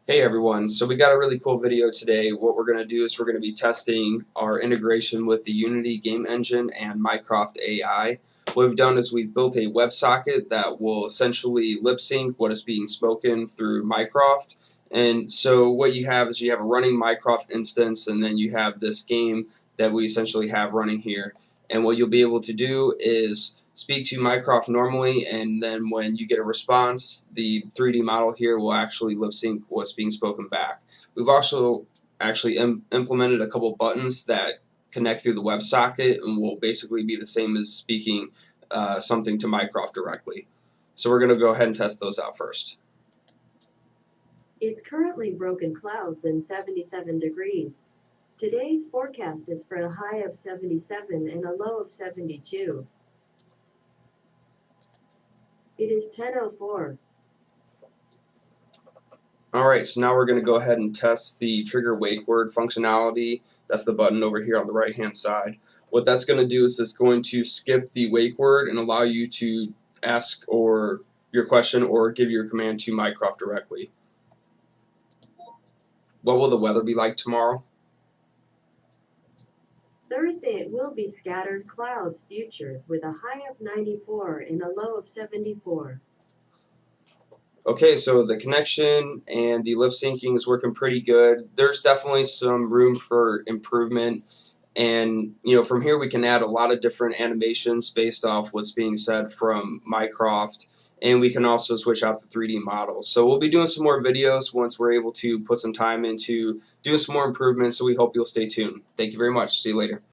Hey everyone, so we got a really cool video today. What we're going to do is we're going to be testing our integration with the Unity game engine and Mycroft AI. What we've done is we've built a WebSocket that will essentially lip sync what is being spoken through Mycroft. And so what you have is you have a running Mycroft instance, and then you have this game that we essentially have running here. And what you'll be able to do is speak to Mycroft normally, and then when you get a response, the 3D model here will actually lip sync what's being spoken back. We've also actually implemented a couple buttons that connect through the WebSocket and will basically be the same as speaking something to Mycroft directly. So we're going to go ahead and test those out first. It's currently broken clouds and 77 degrees. Today's forecast is for a high of 77 and a low of 72. It is 10:04. Alright, so now we're going to go ahead and test the trigger wake word functionality. That's the button over here on the right hand side. What that's going to do is it's going to skip the wake word and allow you to ask your question or give your command to Mycroft directly. What will the weather be like tomorrow? Thursday it will be scattered clouds future with a high of 94 and a low of 74. Okay, so the connection and the lip syncing is working pretty good. There's definitely some room for improvement, and from here we can add a lot of different animations based off what's being said from Mycroft, and we can also switch out the 3D models. So we'll be doing some more videos once we're able to put some time into doing some more improvements, so we hope you'll stay tuned. Thank you very much. See you later.